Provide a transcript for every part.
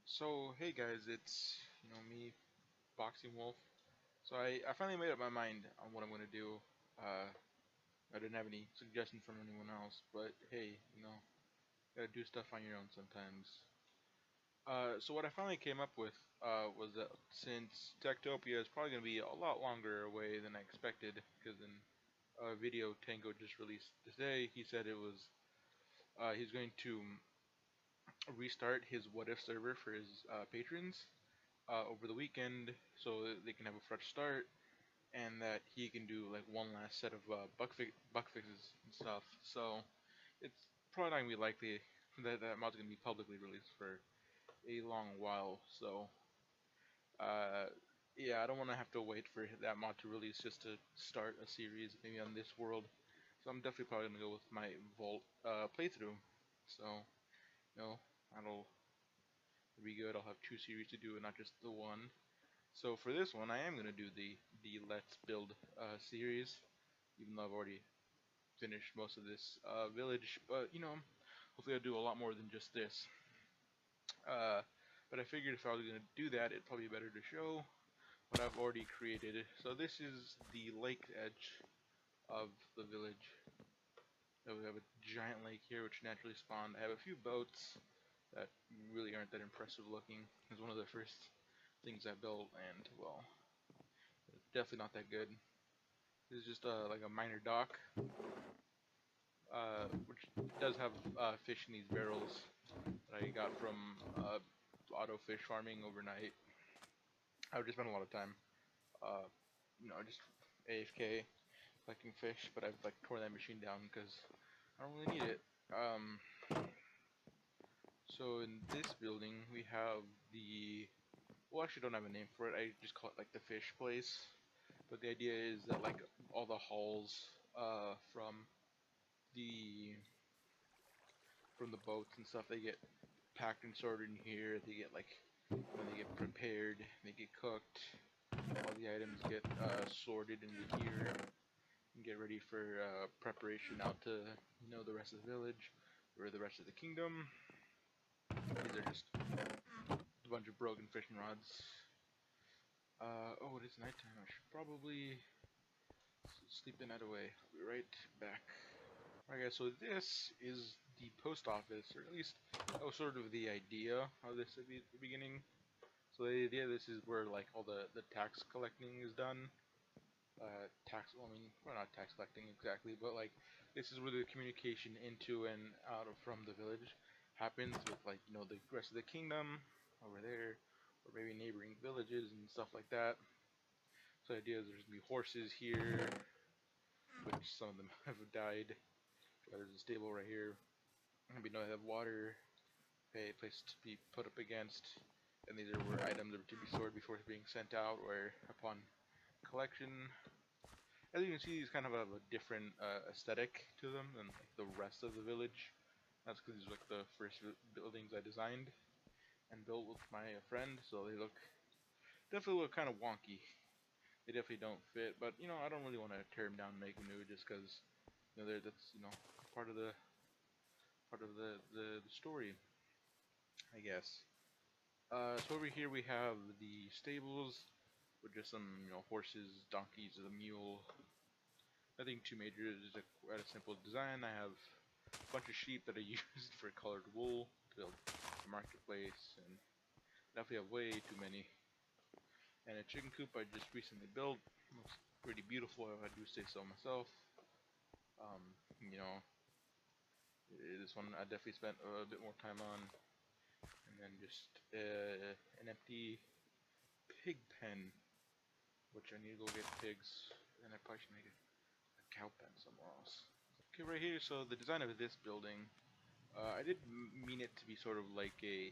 So hey guys, it's me, Boxing Wolf. So I finally made up my mind on what I'm gonna do. I didn't have any suggestions from anyone else, but hey, gotta do stuff on your own sometimes. So what I finally came up with was that since Techtopia is probably gonna be a lot longer away than I expected, because in a video Tango just released today, he said it was he's going to restart his What If server for his patrons over the weekend so that they can have a fresh start and that he can do like one last set of bug fixes and stuff. So it's probably not gonna be likely that that mod's gonna be publicly released for a long while. So uh, yeah, I don't want to have to wait for that mod to release just to start a series maybe on this world. So I'm definitely probably gonna go with my Vault playthrough. So that'll be good. I'll have two series to do and not just the one. So for this one, I am gonna do the Let's Build series, even though I've already finished most of this village. But hopefully I'll do a lot more than just this. Uh, but I figured if I was gonna do that, it'd probably be better to show what I've already created. So this is the lake edge of the village. So we have a giant lake here, which naturally spawned. I have a few boats that really aren't that impressive looking. It's one of the first things I built, and well, it's definitely not that good. This is just like a minor dock, which does have fish in these barrels that I got from auto fish farming overnight. I would just spend a lot of time, uh, just AFK collecting fish, but I've like torn that machine down because I don't really need it. So in this building we have well, I actually don't have a name for it. I just call it like the fish place. But the idea is that like all the hulls the from the boats and stuff, they get packed and sorted in here. They get like when they get prepared, they get cooked. All the items get sorted into here and get ready for preparation out to the rest of the village or the rest of the kingdom. These are just a bunch of broken fishing rods. Oh, it is nighttime. I should probably sleep the night away. I'll be right back. Alright guys, so this is the post office, or at least that was sort of the idea of this at the beginning. So the idea of this is where like all the tax collecting is done. Well, I mean, well, not tax collecting exactly, but like this is where the communication into and out of from the village happens with like the rest of the kingdom over there, or maybe neighboring villages and stuff like that. So the idea is there's gonna be horses here, which some of them have died. There's a stable right here. We know they have water, a place to be put up against, and these are where items are to be stored before being sent out or upon collection. As you can see, these kind of have a different aesthetic to them than like the rest of the village. That's because these are like the first buildings I designed and built with my friend, so they definitely look kind of wonky. They definitely don't fit, but I don't really want to tear them down and make them new just because that's part of the story, I guess. So over here we have the stables with just some horses, donkeys, a mule. Nothing too major. It's just quite a simple design. I have a bunch of sheep that I used for colored wool to build a marketplace, and definitely have way too many. And a chicken coop I just recently built. Looks pretty beautiful if I do say so myself. Um, you know, this one I definitely spent a bit more time on. And then just an empty pig pen, which I need to go get pigs, and I probably should make a cow pen somewhere else. Okay, right here, so the design of this building, I did mean it to be sort of like a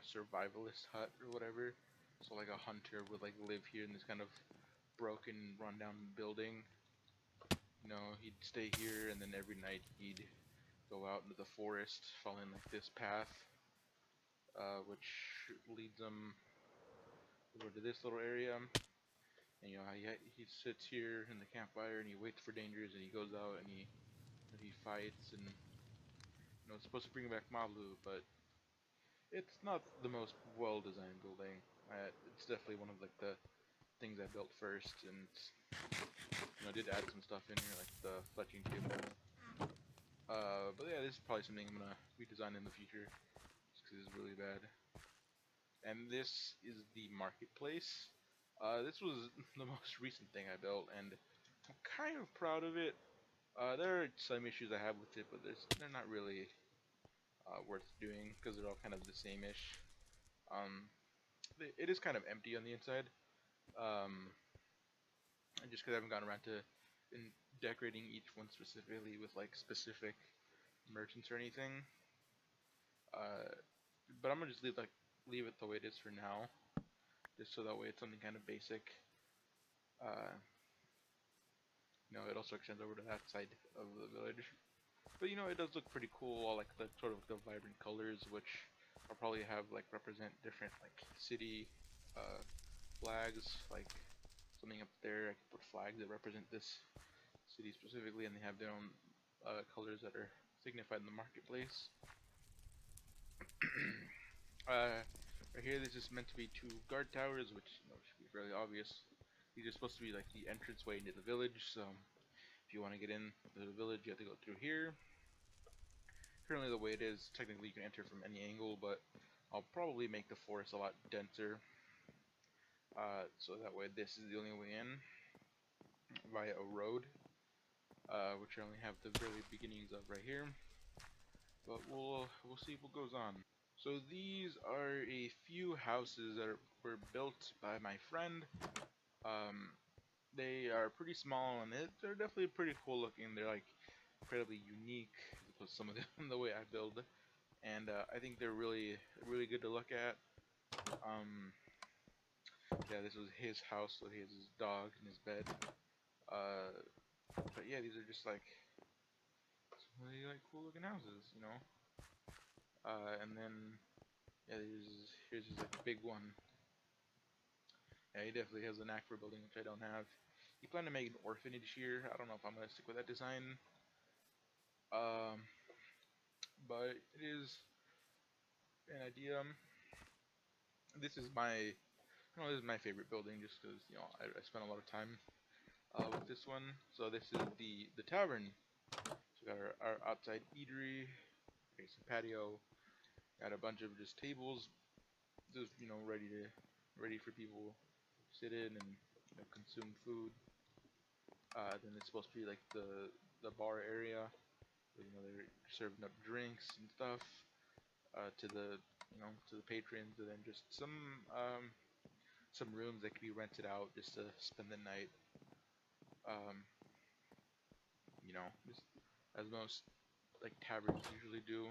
survivalist hut or whatever. So like a hunter would like live here in this kind of broken, rundown building. He'd stay here, and then every night he'd go out into the forest, following like this path, which leads him over to this little area. And he sits here in the campfire and he waits for dangers, and he goes out and he fights, and it's supposed to bring back Mablu, but It's not the most well-designed building. It's definitely one of like the things I built first, and did add some stuff in here like the fletching table. But yeah, this is probably something I'm gonna redesign in the future, just because it's really bad. And this is the marketplace. This was the most recent thing I built, and I'm kind of proud of it. There are some issues I have with it, but they're not really worth doing because they're all kind of the same-ish. Um, it is kind of empty on the inside, um, and just because I haven't gotten around to decorating each one specifically with like specific merchants or anything. Uh, but I'm gonna just leave it the way it is for now, just so that way it's something kind of basic. Uh, it also extends over to that side of the village. But it does look pretty cool. I like the sort of the vibrant colors, which I'll probably have like represent different like city uh, flags. Like something up there, I can put flags that represent this city specifically, and they have their own colors that are signified in the marketplace. Right here, this is meant to be two guard towers, which should be fairly obvious. These are supposed to be like the entranceway into the village. So if you want to get in to the village, you have to go through here. Currently, the way it is, technically you can enter from any angle, but I'll probably make the forest a lot denser. So that way, this is the only way in via a road, which I only have the very beginnings of right here. But we'll see what goes on. So these are a few houses that were built by my friend. Um, they are pretty small and they're definitely pretty cool looking. They're like incredibly unique as opposed to some of them the way I build, and I think they're really good to look at. Um, yeah, this was his house, so he has his dog in his bed. Uh, but yeah, these are just like some really like cool looking houses. And then yeah, here's his like big one. Yeah, he definitely has a knack for building, which I don't have. He planned to make an orphanage here. I don't know if I'm gonna stick with that design. Um, but it is an idea. This is my favorite building, just because I spent a lot of time with this one. So this is the tavern. So we got our outside eatery, some patio, got a bunch of just tables, just ready for people to sit in and consume food. Then it's supposed to be like the bar area, where, they're serving up drinks and stuff to the patrons, and then just some rooms that can be rented out just to spend the night. Um, just as most like taverns usually do.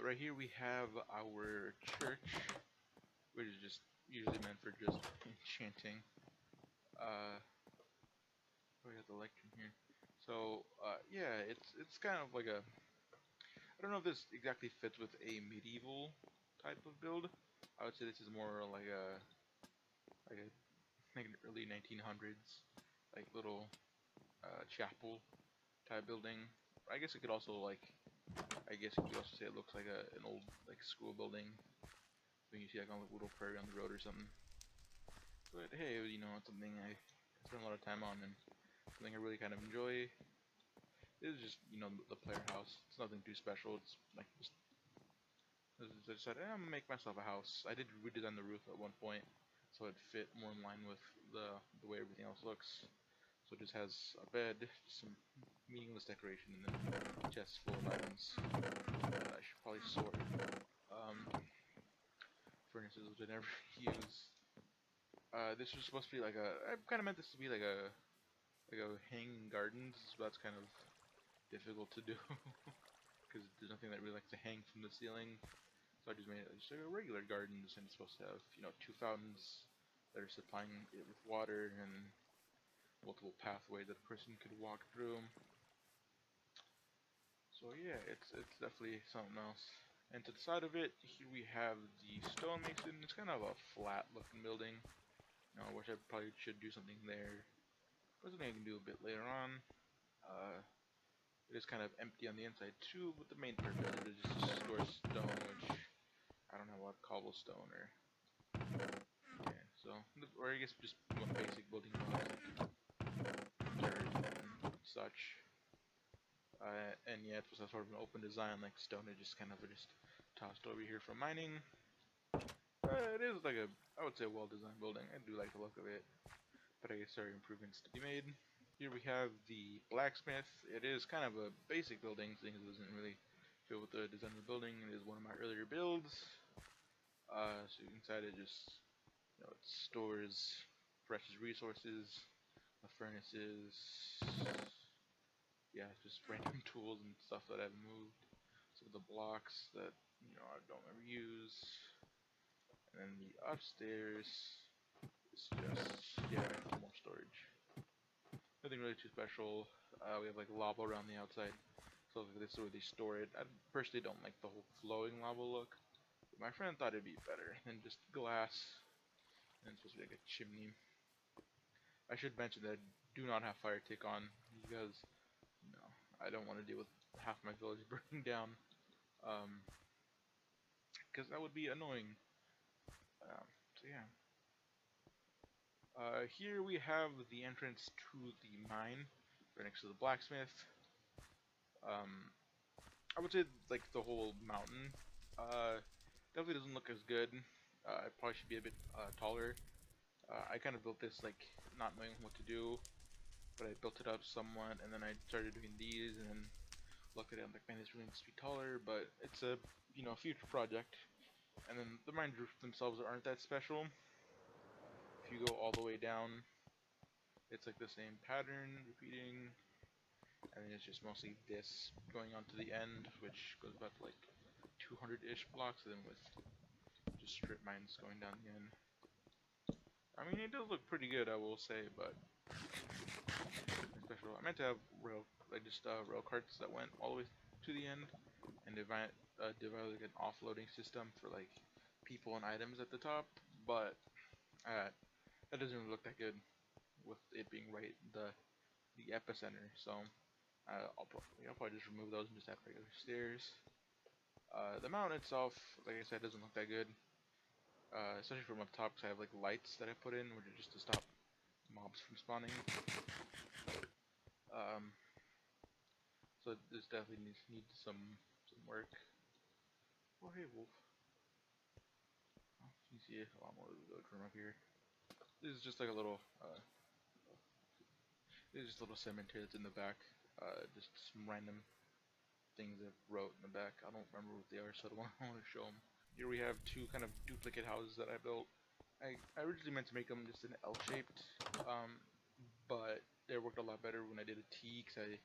Right here we have our church, which is just usually meant for just enchanting. We got the lectern here. So yeah, it's kind of like I don't know if this exactly fits with a medieval type of build. I would say this is more like a like an early 1900s like little chapel type building. I guess it could also say it looks like an old like school building when you see like on a little prairie on the road or something. But hey, it's something I spend a lot of time on and something I really kind of enjoy. This is just the player house. It's nothing too special. It's like just I decided I'm gonna make myself a house. I did redesign the roof at one point so it fit more in line with the way everything else looks. So it just has a bed, some meaningless decoration, and then chests full of items. I should probably sort furnaces, which I never use. This was supposed to be I kind of meant this to be like a hanging gardens, but that's kind of difficult to do because there's nothing that really likes to hang from the ceiling. So I just made it just like a regular gardens, and it's supposed to have two fountains that are supplying it with water and multiple pathways that a person could walk through. So yeah, it's definitely something else. And to the side of it, here we have the stonemason. It's kind of a flat looking building. I wish I probably should do something there. But something I can do a bit later on. It is kind of empty on the inside too, but the main purpose is just to store stone, which I don't know what cobblestone or yeah. So or I guess just one basic building blocks like dirt and such. And yeah, it was a sort of an open design like stone. It just kind of just tossed over here from mining. It is like I would say a well-designed building. I do like the look of it, but I guess there are improvements to be made. Here we have the blacksmith. It is kind of a basic building, seeing it doesn't really fit with the design of the building. It is one of my earlier builds. So inside it just, it stores precious resources, furnaces, yeah, just random tools and stuff that I've moved. Some of the blocks that I don't ever use. And then the upstairs is just more storage. Nothing really too special. We have like lava around the outside, so this is where they store it. I personally don't like the whole flowing lava look. But my friend thought it'd be better than just glass. And it's supposed to be like a chimney. I should mention that I do not have fire tick on because I don't want to deal with half my village burning down. Because that would be annoying. So yeah. Here we have the entrance to the mine, right next to the blacksmith. I would say like the whole mountain definitely doesn't look as good. It probably should be a bit taller. I kind of built this like not knowing what to do, but I built it up somewhat, and then I started doing these, and then looked at it, I'm like, man, this really needs to be taller, but it's a future project. And then the mine roofs themselves aren't that special. If you go all the way down, it's like the same pattern repeating, and then it's just mostly this going on to the end, which goes about to like 200-ish blocks, and then with just strip mines going down the end. I mean, it does look pretty good, I will say, but special. I meant to have rail carts that went all the way to the end, and develop like an offloading system for like people and items at the top, but that doesn't really look that good with it being right the epicenter. So I'll probably just remove those and just have regular stairs. The mountain itself, like I said, doesn't look that good, especially from up top, because I have like lights that I put in, which are just to stop mobs from spawning. So this definitely needs some work. Oh hey wolf. Oh, you see a lot more village from up here. This is just like a little this is just a little cemetery that's in the back. Just some random things that wrote in the back. I don't remember what they are, so I don't want to show them. Here we have two kind of duplicate houses that I built. I originally meant to make them just an L-shaped, but they worked a lot better when I did a T, because I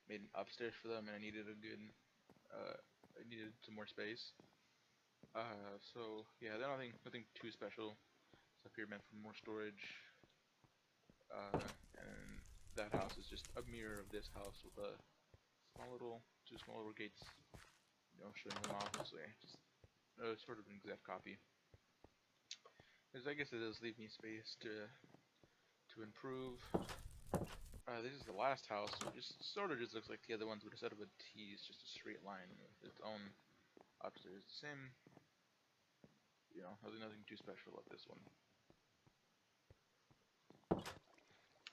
made an upstairs for them, and I needed I needed some more space. So yeah, they're nothing too special. It's up here meant for more storage. And that house is just a mirror of this house with a two small little gates, showing them off. So yeah, just sort of an exact copy. Because I guess it does leave me space to improve. This is the last house, which sort of just looks like the other ones, but instead of a T, it's just a straight line with its own upstairs. Same, nothing too special about this one.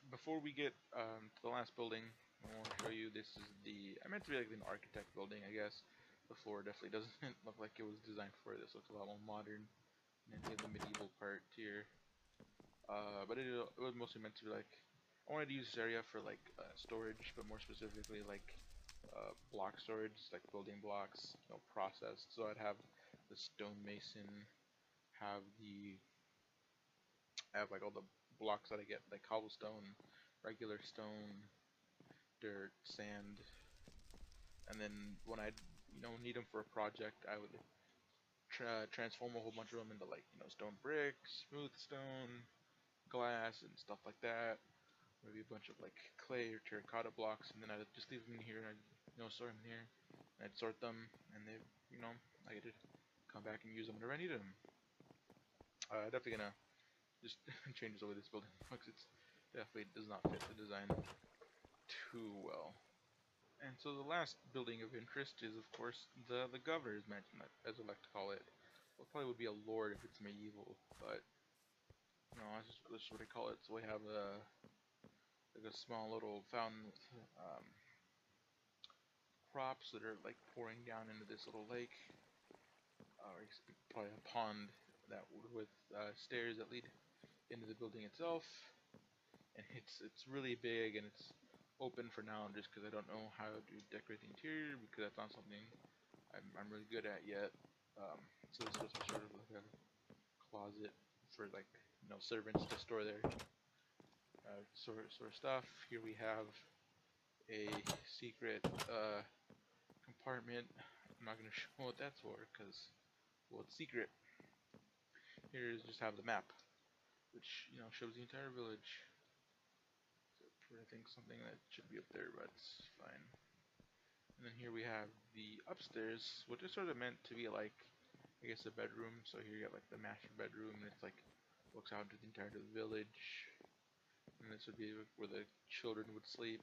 Before we get to the last building, I want to show you, this is I meant to be like an architect building, I guess. The floor definitely doesn't look like it was designed for it. This looks a lot more modern. And then you have the medieval part here. But it was mostly meant to be like, I wanted to use this area for like storage, but more specifically like block storage, like building blocks, processed. So I'd have the stonemason, have like all the blocks that I get, like cobblestone, regular stone, dirt, sand, and then when I need them for a project, I would transform a whole bunch of them into like stone bricks, smooth stone, glass, and stuff like that. Maybe a bunch of like clay or terracotta blocks, and then I'd just leave them in here, and I'd store them in here. And I'd sort them, and they I could come back and use them whenever I needed them. Definitely gonna just changes the way this building looks. It definitely does not fit the design too well. And so the last building of interest is, of course, the governor's mansion, as I like to call it. well, probably would be a lord if it's medieval, but no, that's just what I call it. So we have a like a small little fountain with crops that are like pouring down into this little lake, or probably a pond that with stairs that lead into the building itself. And it's really big and it's open for now, just because I don't know how to decorate the interior because that's not something I'm really good at yet. So this was sort of like a closet for like servants to store their sort of stuff. Here we have a secret compartment. I'm not gonna show what that's for because well it's secret. Here's just have the map, which shows the entire village. So I think something that should be up there, but it's fine. And then here we have the upstairs, which is sort of meant to be like, I guess, a bedroom. So here you got like the master bedroom, and it's like looks out into the entire village. And this would be where the children would sleep.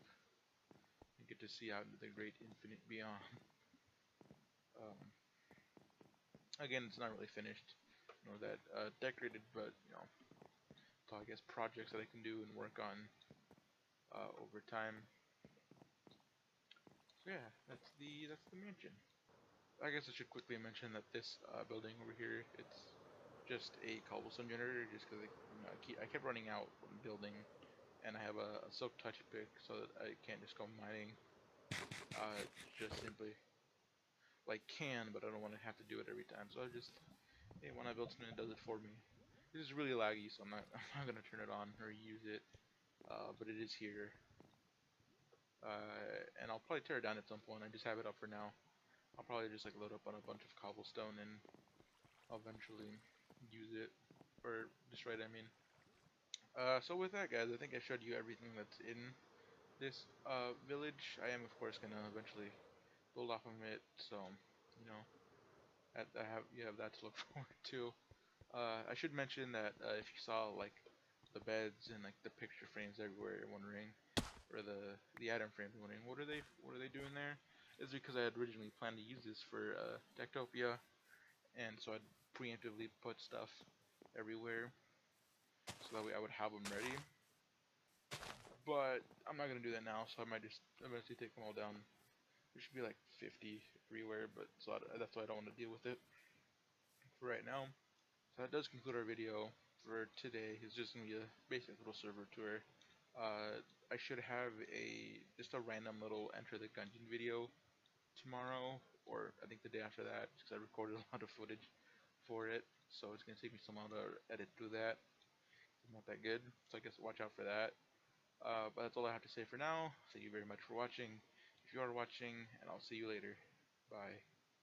You get to see out into the great infinite beyond. Um, Again, it's not really finished, nor that decorated, but so I guess projects that I can do and work on over time. So yeah, that's the mansion. I guess I should quickly mention that this building over here, it's just a cobblestone generator, just because I kept running out when building, and I have a silk touch pick, so that I can't just go mining. Just simply like can, but I don't want to have to do it every time. So I just when I build something, it does it for me. This is really laggy, so I'm not I'm not gonna turn it on or use it, but it is here. And I'll probably tear it down at some point. I just have it up for now. I'll probably just like load up on a bunch of cobblestone and I'll eventually use it or destroy it. I mean, so with that, guys, I think I showed you everything that's in this village. I am, of course, gonna eventually build off of it. So, you know, you have that to look forward to. I should mention that if you saw like the beds and like the picture frames everywhere, you're wondering, or the item frames, you're wondering what are they doing there? It's because I had originally planned to use this for Dectopia, and so I'd preemptively put stuff everywhere, so that way I would have them ready. But I'm not gonna do that now, so I might just eventually take them all down. There should be like 50 everywhere, but that's why I don't want to deal with it for right now. So that does conclude our video for today. It's just gonna be a basic little server tour. I should have just a random little enter the gungeon video tomorrow, or I think the day after that, because I recorded a lot of footage for it. So it's gonna take me some while to edit through that. It's not that good, so I guess watch out for that. But that's all I have to say for now. Thank you very much for watching. If you are watching, and I'll see you later. Bye.